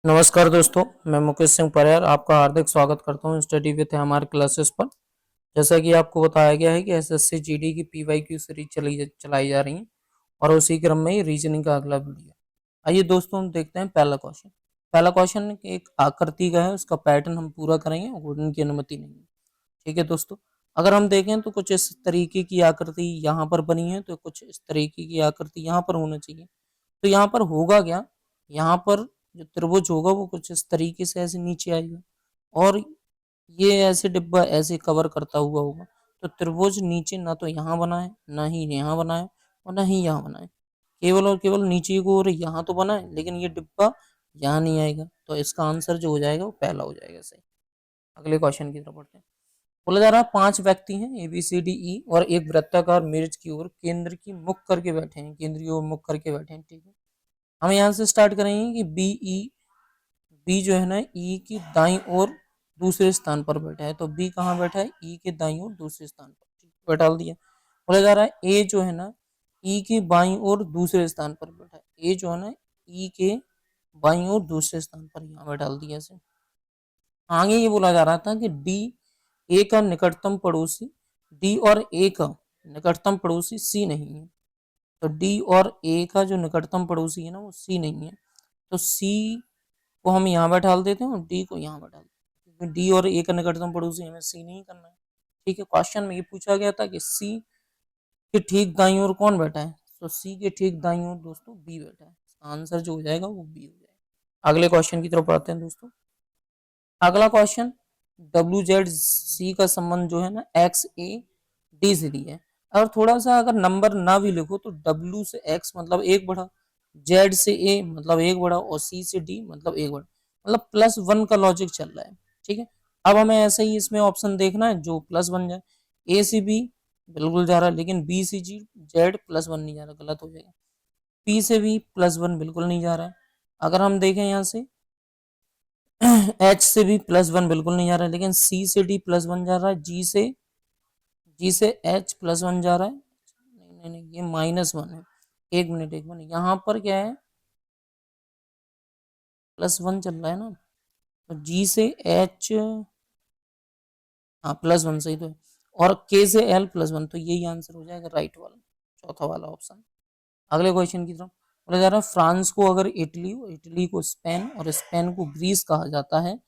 नमस्कार दोस्तों, मैं मुकेश सिंह परियार आपका हार्दिक स्वागत करता हूं स्टडी विथ हमारे क्लासेस पर। जैसा कि आपको बताया गया है कि एसएससी जीडी की पीवाईक्यू सीरीज चलाई जा रही है और उसी क्रम में ही रीजनिंग का अगला वीडियो। आइए दोस्तों, हम देखते हैं पहला क्वेश्चन। पहला क्वेश्चन एक आकृति का है, उसका पैटर्न हम पूरा करेंगे और उनकी अनुमति नहीं है। ठीक है दोस्तों, अगर हम देखें तो कुछ इस तरीके की आकृति यहाँ पर बनी है, तो कुछ इस तरीके की आकृति यहाँ पर होना चाहिए। तो यहाँ पर होगा क्या, यहाँ पर जो त्रिभुज होगा वो कुछ इस तरीके से ऐसे नीचे आएगा और ये ऐसे डिब्बा ऐसे कवर करता हुआ होगा। तो त्रिभुज नीचे ना तो यहाँ बना है, ना ही यहाँ बना है और ना ही यहाँ बना है, केवल और केवल नीचे को और यहाँ तो बना है, लेकिन ये डिब्बा यहाँ नहीं आएगा। तो इसका आंसर जो हो जाएगा वो पहला हो जाएगा सही। अगले क्वेश्चन की तरफ बढ़ते हैं। बोला जा रहा है 5 व्यक्ति हैं ABCDE और एक वृत्ताकार मेज की ओर केंद्र की मुख करके बैठे हैं, केंद्रीय ओर मुख करके बैठे हैं। ठीक है, हम यहाँ से स्टार्ट करेंगे कि बी जो है ना ई की दाईं ओर दूसरे स्थान पर बैठा है। तो बी कहाँ बैठा है, ई के दाईं ओर दूसरे स्थान पर बैठा दिया। बोला जा रहा है ए जो है ना ई के बाईं ओर दूसरे स्थान पर बैठा है। ए जो है ना ई के बाईं ओर दूसरे स्थान पर यहाँ बैठा दिया से। आगे ये बोला जा रहा था कि डी ए का निकटतम पड़ोसी, डी और ए का निकटतम पड़ोसी सी नहीं है। तो डी और ए का जो निकटतम पड़ोसी है ना वो सी नहीं है। तो सी को हम यहाँ बैठा देते हैं और डी को यहाँ बैठा देते हैं, क्योंकि डी और ए का निकटतम पड़ोसी हमें सी नहीं करना है। ठीक है, क्वेश्चन में ये पूछा गया था कि सी के ठीक दाईं ओर कौन बैठा है। तो सी के ठीक दाईं ओर दोस्तों बी बैठा है। आंसर जो हो जाएगा वो बी हो जाएगा। अगले क्वेश्चन की तरफ बढ़ते हैं दोस्तों। अगला क्वेश्चन WZ C का संबंध जो है ना XAD से दिया है। अगर थोड़ा सा अगर नंबर ना भी लिखो तो W से X मतलब एक बढ़ा, Z से A मतलब एक बढ़ा और C से D मतलब एक बढ़ा, मतलब +1 का लॉजिक चल रहा है। ठीक है, अब हमें ऐसे ही इसमें ऑप्शन देखना है जो प्लस बन जाए। A से B बिल्कुल जा रहा है, लेकिन B से Z +1 नहीं जा रहा, गलत हो जाएगा। P से B +1 बिल्कुल नहीं जा रहा है। अगर हम देखें यहाँ से H से भी +1 बिल्कुल नहीं जा रहा है, लेकिन C से D +1 जा रहा है, G से H +1 जा रहा है। नहीं नहीं नहीं, ये -1 है। एक मिनट यहाँ पर क्या है, +1 चल रहा है ना। तो G से H, हाँ +1 सही तो है, और K से L +1, तो यही आंसर हो जाएगा राइट वाला, चौथा वाला ऑप्शन। अगले क्वेश्चन की तरफ बोला जा रहा है फ्रांस को अगर इटली, इटली को स्पेन और स्पेन को ग्रीस कहा जाता है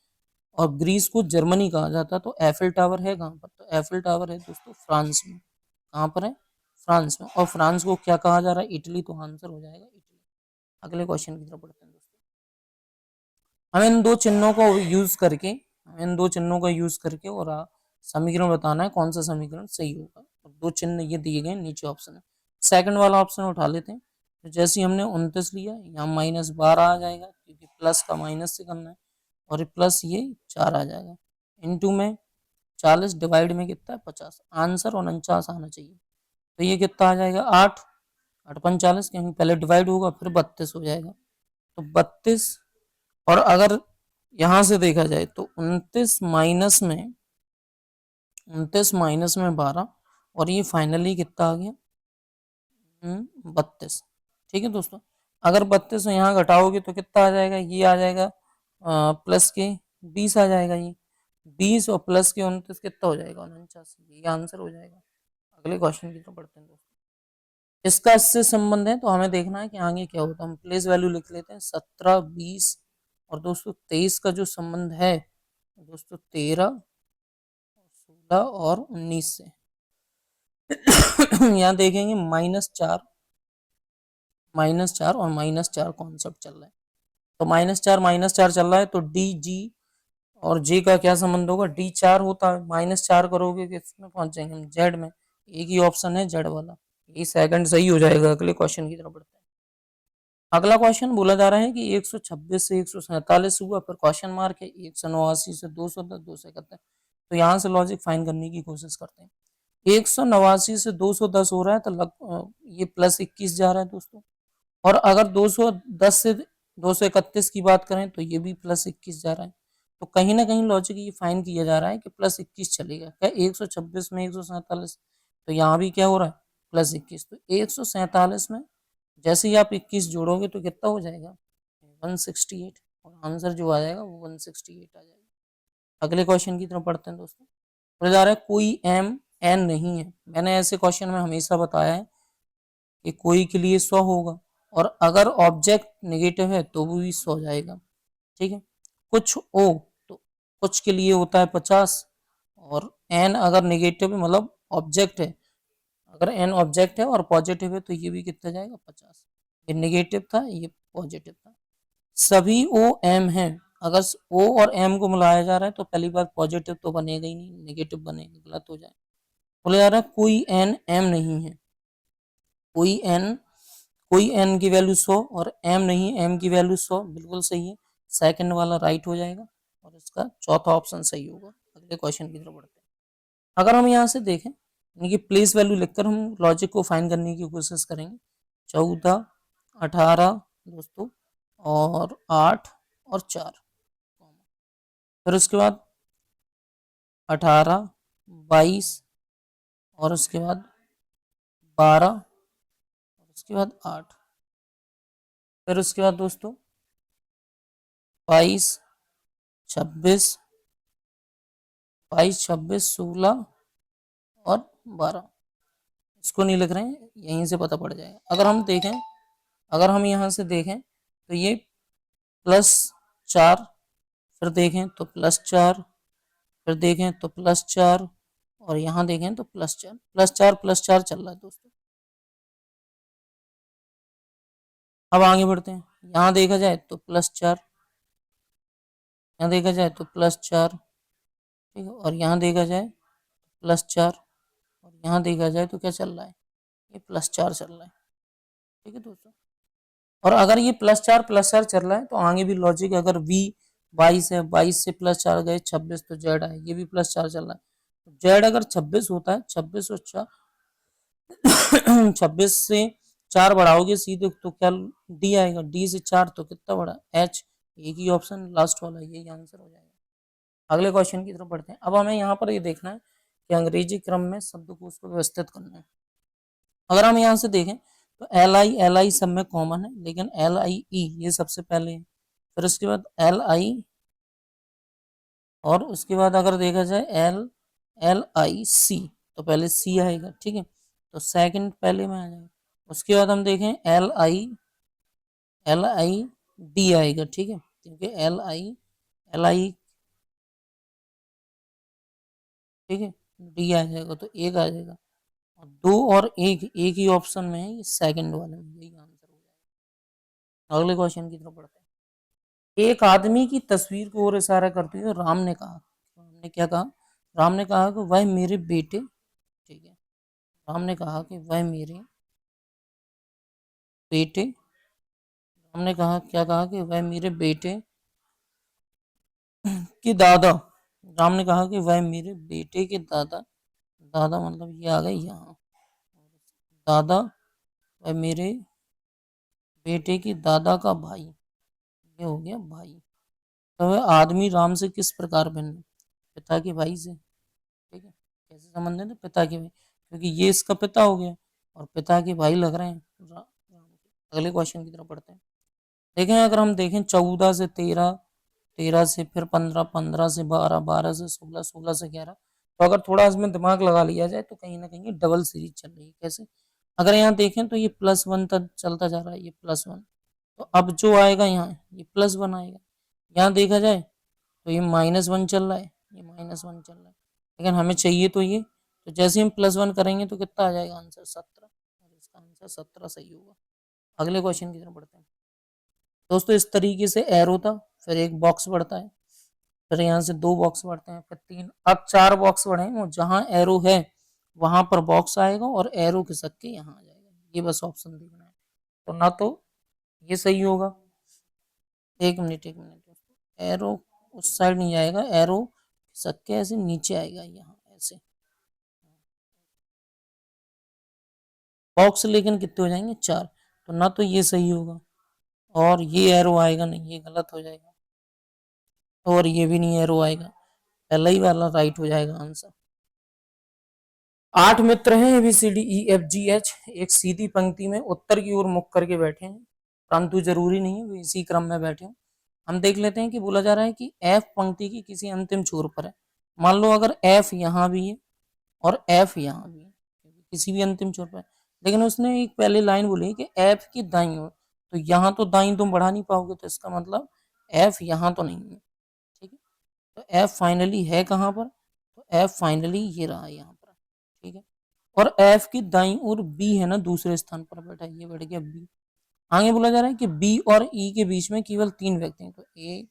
और ग्रीस को जर्मनी कहा जाता है, तो एफिल टावर है कहाँ पर। तो एफिल टावर है दोस्तों फ्रांस में। कहाँ पर है, फ्रांस में। और फ्रांस को क्या कहा जा रहा है, इटली, तो आंसर हो जाएगा इटली। अगले क्वेश्चन की तरफ बढ़ते हैं दोस्तों। हमें इन दो चिन्हों को यूज करके और समीकरण बताना है, कौन सा समीकरण सही होगा। और दो चिन्ह ये दिए गए नीचे ऑप्शन है। सेकंड वाला ऑप्शन उठा लेते हैं। तो जैसे हमने 29 लिया, यहाँ -12 आ जाएगा, क्योंकि प्लस का माइनस से करना है, और प्लस ये 4 आ जाएगा। इनटू में 40 डिवाइड में कितना है 50, आंसर 49 आना चाहिए। तो ये कितना आ जाएगा 8, 8 45, क्योंकि पहले डिवाइड होगा फिर 32 हो जाएगा। तो 32, और अगर यहाँ से देखा जाए तो 29 माइनस में 12, और ये फाइनली कितना आ गया 32। ठीक है दोस्तों, अगर 32 यहाँ घटाओगे तो कितना आ जाएगा, ये आ जाएगा प्लस के 20 आ जाएगा। ये 20 और प्लस के 29 कितना हो जाएगा 49, ये आंसर हो जाएगा। अगले क्वेश्चन की तरफ बढ़ते हैं दोस्तों। इसका इससे संबंध है, तो हमें देखना है कि आगे क्या होता है। हम प्लेस वैल्यू लिख लेते हैं 17, 20 और दोस्तों 23 का जो संबंध है दोस्तों 13, 16 और 19 से। यहाँ देखेंगे -4 और -4 कॉन्सेप्ट चल रहा है। तो -4 चल रहा है, तो डी जी और जे का क्या संबंध होगा, डी 4 होता है, -4 करोगे किसमें पहुंच जाएंगे हम, जेड में। एक ही ऑप्शन है जेड वाला, ये सेकंड सही हो जाएगा। अगले क्वेश्चन की तरफ बढ़ते हैं। अगला क्वेश्चन बोला जा रहा है कि 126 से 147 हुआ, फिर क्वेश्चन मार्क है, 189 से 210, 271। तो यहाँ से लॉजिक फाइंड करने की कोशिश करते हैं। 189 से 210 हो रहा है, तो ये +21 जा रहा है दोस्तों। और अगर 210 से 231 की बात करें तो ये भी +21 जा रहा है। तो कहीं ना कहीं लॉजिक ये फाइंड किया जा रहा है कि +21 चलेगा क्या, 126 में 147, तो यहाँ भी क्या हो रहा है +21। तो 147 में जैसे ही आप 21 जोड़ोगे तो कितना हो जाएगा 168, और आंसर जो आ जाएगा वो 168 आ जाएगा। अगले क्वेश्चन की तरफ पढ़ते हैं दोस्तों। बोला जा रहा है कोई एम एन नहीं है। मैंने ऐसे क्वेश्चन में हमेशा बताया है कि कोई के लिए 100 होगा और अगर ऑब्जेक्ट नेगेटिव है तो वो भी 100 जाएगा। ठीक है, कुछ ओ तो कुछ के लिए होता है 50 और एन अगर नेगेटिव है मतलब ऑब्जेक्ट है, अगर एन ऑब्जेक्ट है और पॉजिटिव है तो ये भी कितना जाएगा 50। ये नेगेटिव था, ये पॉजिटिव था। सभी ओ एम है। अगर ओ और एम को मिलाया जा रहा है तो पहली बात पॉजिटिव तो बनेगा ही नहीं, नेगेटिव बनेगा, गलत हो जाए। बोला जा रहा है कोई एन एम नहीं है। कोई एन की वैल्यू 100 और एम नहीं, एम की वैल्यू 100, बिल्कुल सही है। सेकंड वाला राइट हो जाएगा और इसका चौथा ऑप्शन सही होगा। अगले क्वेश्चन की तरफ बढ़ते हैं। अगर हम यहाँ से देखें यानी कि प्लेस वैल्यू लिखकर हम लॉजिक को फाइंड करने की कोशिश करेंगे। 14, 18 दोस्तों और 8 और 4, फिर उसके बाद 18, 22 और उसके बाद 12 और उसके बाद 8, फिर उसके बाद दोस्तों 22, 26, 16 और 12। इसको नहीं लिख रहे हैं, यहीं से पता पड़ जाएगा। अगर हम यहाँ से देखें तो ये +4, फिर देखें तो +4, फिर देखें तो +4 और यहाँ देखें तो +4, +4 चल रहा है दोस्तों। अब आगे बढ़ते हैं। यहाँ देखा जाए तो +4, यहाँ देखा जाए तो +4, ठीक है, और यहाँ देखा जाए +4 और यहाँ देखा जाए तो क्या चल रहा है, ये +4 चल रहा है। ठीक है दोस्तों, और अगर ये +4 चल रहा है तो आगे भी लॉजिक, अगर v 22 है, 22 से +4 गए 26 तो z है, ये भी +4 चल रहा है। z अगर 26 होता है, 26 और 4 26 से 4 बढ़ाओगे सीधे तो क्या d आएगा, d से 4 तो कितना बढ़ा h, एक ही ऑप्शन लास्ट वाला, यही आंसर हो जाएगा। अगले क्वेश्चन की तरफ बढ़ते हैं। अब हमें यहाँ पर ये देखना है कि अंग्रेजी क्रम में शब्दकोश को व्यवस्थित करना है। अगर हम यहाँ से देखें तो एल आई सब में कॉमन है, लेकिन LIE ये सबसे पहले है, फिर उसके बाद LI और उसके बाद अगर देखा जाए LIC तो पहले C आएगा। ठीक है, तो सेकंड पहले में आ जाएगा। उसके बाद हम देखें LID आएगा। ठीक है, क्योंकि LI ठीक है, D आ जाएगा तो एक आ जाएगा, और 2 और 1 एक ही ऑप्शन में है, ये सेकंड वाले में, यही आंसर हो जाएगा। अगले क्वेश्चन की तरफ बढ़ते हैं। एक आदमी की तस्वीर को और इशारा करते हुए राम ने कहा, राम ने क्या कहा, राम ने कहा कि वह मेरे बेटे, ठीक है, राम ने कहा कि वह मेरे बेटे, राम ने कहा क्या कहा कि वह मेरे बेटे के दादा, राम ने कहा कि वह मेरे बेटे के दादा, दादा मतलब ये आ गए यहाँ, दादा वह मेरे बेटे के दादा का भाई, ये हो गया भाई। तो वह आदमी राम से किस प्रकार भिन्न, पिता के भाई से। ठीक है, कैसे संबंधित है, पिता के भाई, क्योंकि ये इसका पिता हो गया और पिता के भाई लग रहे हैं राम के। अगले क्वेश्चन की तरफ पढ़ते हैं। देखें अगर हम देखें 14 से 13, 13 से फिर 15, 15 से 12, 12 से 16, 16 से 11, तो अगर थोड़ा इसमें दिमाग लगा लिया जाए तो कहीं ना कहीं डबल सीरीज चल रही है। कैसे, अगर यहाँ देखें तो ये +1 तक चलता जा रहा है, ये +1, तो अब जो आएगा यहाँ ये +1 आएगा। यहाँ देखा जाए तो ये -1 चल रहा है, ये -1 चल रहा है, लेकिन हमें चाहिए तो ये, तो जैसे हम +1 करेंगे तो कितना आ जाएगा आंसर 17, और इसका आंसर 17 सही होगा। अगले क्वेश्चन की तरफ बढ़ते हैं दोस्तों। इस तरीके से एरो था, फिर एक बॉक्स बढ़ता है, फिर यहाँ से 2 बॉक्स बढ़ते हैं, फिर 3, अब 4 बॉक्स बढ़े और जहाँ एरो है वहां पर बॉक्स आएगा और एरो खिसक के यहाँ आ जाएगा। ये बस ऑप्शन देखना है, तो ना तो ये सही होगा, एक मिनट दोस्तों, एरो उस साइड नहीं जाएगा, एरो खिसक के ऐसे नीचे आएगा यहाँ ऐसे, बॉक्स लेकिन कितने हो जाएंगे 4, तो ना तो ये सही होगा और ये एरो आएगा नहीं, ये गलत हो जाएगा, और ये भी नहीं एरो आएगा, पहला ही वाला राइट हो जाएगा आंसर। 8 मित्र हैं ABCDEFGH, एक सीधी पंक्ति में उत्तर की ओर मुख करके बैठे हैं, परंतु जरूरी नहीं है वे इसी क्रम में बैठे हैं। हम देख लेते हैं कि बोला जा रहा है कि एफ पंक्ति की किसी अंतिम छोर पर है। मान लो अगर एफ यहाँ भी है और एफ यहाँ भी है, किसी भी अंतिम छोर पर है, लेकिन उसने एक पहले लाइन बोली कि एफ की दाईं ओर, तो यहाँ तो दाईं तुम बढ़ा नहीं पाओगे, तो इसका मतलब एफ यहाँ तो नहीं है। ठीक है, तो एफ फाइनली है कहाँ पर, तो एफ फाइनली ये रहा यहाँ पर। ठीक है, और एफ की दाईं ओर बी है ना, दूसरे स्थान पर बैठा, ये बैठ गया बी। आगे बोला जा रहा है कि बी और ई के बीच में केवल 3 व्यक्ति हैं, तो 1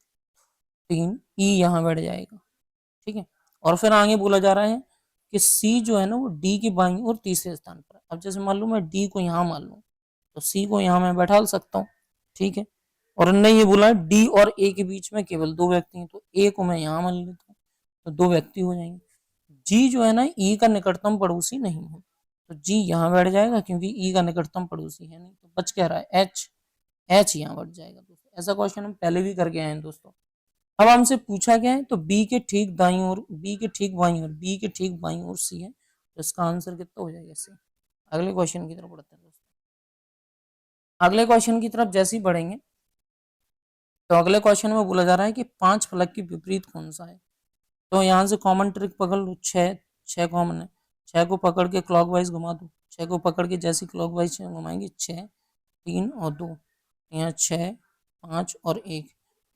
3 ई यहाँ बैठ जाएगा। ठीक है, और फिर आगे बोला जा रहा है कि सी जो है ना वो डी की बाईं ओर तीसरे स्थान पर। अब जैसे मान लो मैं डी को यहाँ मान लूँ, तो सी को यहाँ मैं बैठा सकता हूँ। ठीक है, और उन्होंने ये बोला डी और ए के बीच में केवल 2 व्यक्ति हैं, तो ए को मैं यहाँ मान लेता हूँ, तो 2 व्यक्ति हो जाएंगे। जी जो है ना ई का निकटतम पड़ोसी नहीं है, तो जी यहाँ बैठ जाएगा क्योंकि ई का निकटतम पड़ोसी है नहीं, तो बच क्या रहा है एच, एच यहाँ बैठ जाएगा दोस्तों। ऐसा क्वेश्चन हम पहले भी करके आए हैं दोस्तों। अब हमसे पूछा गया है तो बी के ठीक दाईं ओर, बी के ठीक बाईं ओर, बी के ठीक बाईं ओर सी है, तो इसका आंसर कितना हो जाएगा सी। अगले क्वेश्चन की तरफ बढ़ते हैं दोस्तों। अगले क्वेश्चन की तरफ जैसे ही बढ़ेंगे तो अगले क्वेश्चन में बोला जा रहा है कि 5 फलक की विपरीत कौन सा है। तो यहाँ से कॉमन ट्रिक पकड़ लो, 6 कॉमन है, 6 को पकड़ के क्लॉकवाइज घुमा दो, 6 को पकड़ के जैसे क्लॉकवाइज घुमाएंगे 6 3 और 2, यहाँ 6 5 और 1,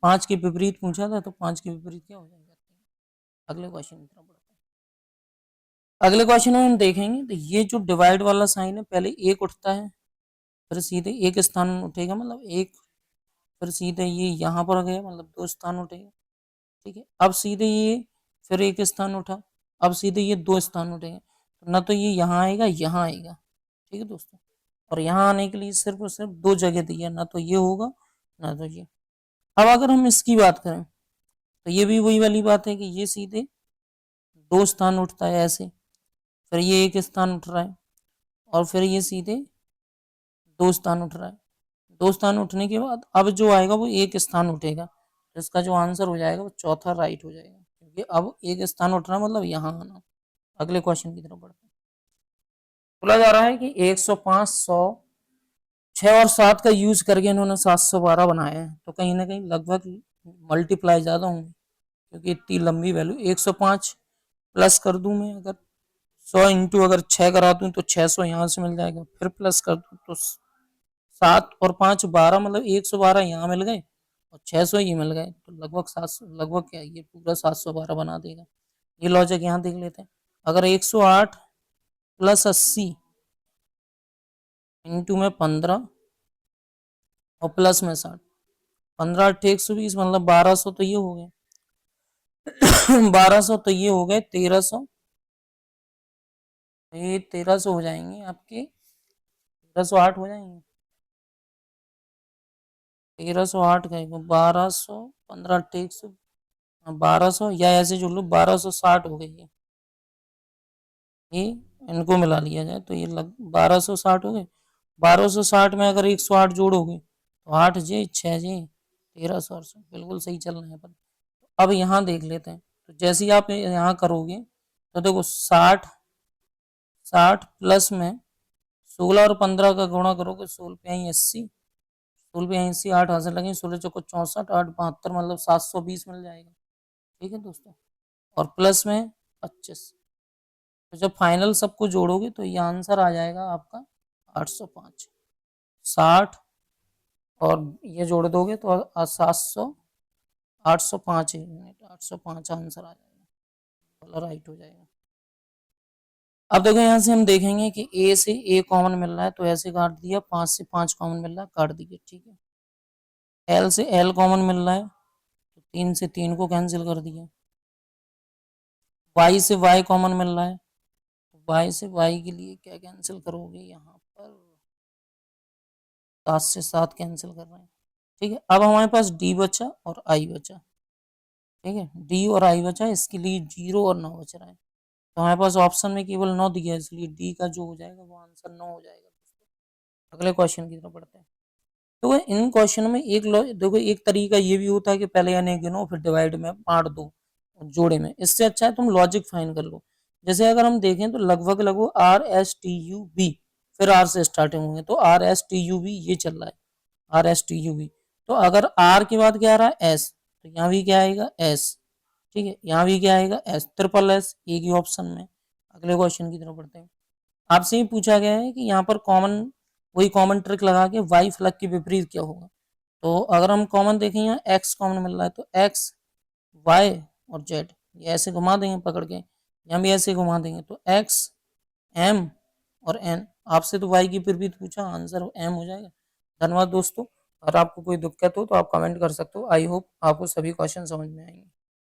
5 के विपरीत पूछा था तो 5 के विपरीत क्या हो जाएगा। अगले क्वेश्चन की तरफ बढ़ते हैं। अगले क्वेश्चन में हम देखेंगे तो ये जो डिवाइड वाला साइन है पहले 1 उठता है, फिर सीधे 1 स्थान उठेगा मतलब 1, फिर सीधे ये यहाँ पर गया मतलब 2 स्थान उठेगा। ठीक है, अब सीधे ये फिर 1 स्थान उठा, अब सीधे ये 2 स्थान उठेगा, तो ना तो ये यहाँ आएगा यहाँ आएगा। ठीक है दोस्तों, और यहाँ आने के लिए सिर्फ और सिर्फ 2 जगह दी है, ना तो ये होगा ना तो ये। अब अगर हम इसकी बात करें तो ये भी वही वाली बात है कि ये सीधे 2 स्थान उठता है ऐसे, फिर ये 1 स्थान उठ रहा है, और फिर ये सीधे 2 स्थान उठ रहा है। 2 स्थान उठने के बाद अब जो आएगा वो 1 स्थान उठेगा, तो इसका जो आंसर हो जाएगा वो चौथा राइट हो जाएगा, क्योंकि अब 1 स्थान उठ रहा है मतलब यहाँ आना। अगले क्वेश्चन की तरफ बढ़ते हैं। बोला जा रहा है कि 105 100 6 और 7 का यूज करके इन्होंने 712 बनाया है, तो कहीं ना कहीं लगभग मल्टीप्लाई ज्यादा होंगे, क्योंकि इतनी लंबी वैल्यू। 105 प्लस कर दूं मैं, अगर 100 इंटू अगर 6 करा दूं तो 600 यहाँ से मिल जाएगा, फिर प्लस कर दूं तो 7 और 5 12, मतलब 112 यहाँ मिल गए और 600 ये मिल गए, तो लगभग 700, लगभग क्या ये पूरा 712 बना देगा। ये लॉजिक यहाँ देख लेते हैं। अगर 108 प्लस 80 इंटू में 15 और प्लस में 60, 15 8 120 मतलब 1200, तो ये हो गए 1200, तो ये हो गए 1300, ये 1300 हो जाएंगे आपके, 1308 हो जाएंगे, 1308 का 1200 15 100 1200, या ऐसे जो लो 1260 हो गई है, ये इनको मिला लिया जाए तो ये लग 1260 हो गए। 1260 में अगर 108 जोड़ोगे तो 8 जे 6 जे 1300, बिल्कुल सही चल रहे हैं पर। अब यहाँ देख लेते हैं, तो जैसे ही आप यहाँ करोगे तो देखो 60 60 प्लस में 16 और 15 का गुणा करोगे, 16 पे आई 80, 16 पे आई 80, 8 हासिल लगे, 16 चौको 64, 8 72 मतलब 720 मिल जाएगा। ठीक है दोस्तों, और प्लस में 25, तो जब फाइनल सबको जोड़ोगे तो ये आंसर आ जाएगा आपका 805। 60 और ये जोड़ दोगे तो 700, 805 यूनिट, 805 आंसर आ जाएगा, राइट हो जाएगा। अब देखो यहाँ से हम देखेंगे कि ए से ए कॉमन मिल रहा है तो ऐसे काट दिया, 5 से 5 कॉमन मिल रहा है काट दिया। ठीक है, एल से एल कॉमन मिल रहा है तो 3 से 3 को कैंसिल कर दिया। वाई से वाई कॉमन मिल रहा है, वाई से वाई के लिए क्या कैंसिल करोगे, यहाँ पर 7 से 7 कैंसिल कर रहे हैं। ठीक है, अब हमारे पास डी बचा और आई बचा। ठीक है, डी और आई बचा, इसके लिए 0 और 9 बच रहा है, तो हमारे पास ऑप्शन में केवल 9 दिया है, इसलिए डी का जो हो जाएगा वो आंसर 9 हो जाएगा। अगले क्वेश्चन की तरफ बढ़ते हैं। तो इन क्वेश्चन में एक देखो एक तरीका ये भी होता है कि पहले यानी गिनो फिर डिवाइड में बांट दो जोड़े में, इससे अच्छा है तुम लॉजिक फाइन कर लो। जैसे अगर हम देखें तो लगभग लगभग R S T U B, फिर आर से स्टार्टिंग होंगे, तो R S T U B ये चल रहा है, R S T U B, तो अगर आर के बाद क्या आ रहा है एस, तो यहाँ भी क्या आएगा एस, ठीक है, यहाँ भी क्या आएगा एस, ट्रिपल एस, एक ही ऑप्शन में। अगले क्वेश्चन की तरफ बढ़ते हैं। आपसे ये पूछा गया है कि यहाँ पर कॉमन, वही कॉमन ट्रिक लगा के वाई फलक के विपरीत क्या होगा। तो अगर हम कॉमन देखें, यहाँ एक्स कॉमन मिल रहा है, तो एक्स वाई और जेड ये ऐसे घुमा देंगे पकड़ के, यहाँ भी ऐसे घुमा देंगे, तो एक्स एम और एन। आपसे तो वाई की विपरीत पूछा, आंसर एम हो जाएगा। धन्यवाद दोस्तों। अगर आपको कोई दिक्कत हो तो आप कमेंट कर सकते हो। आई होप आपको सभी क्वेश्चन समझ में आएंगे।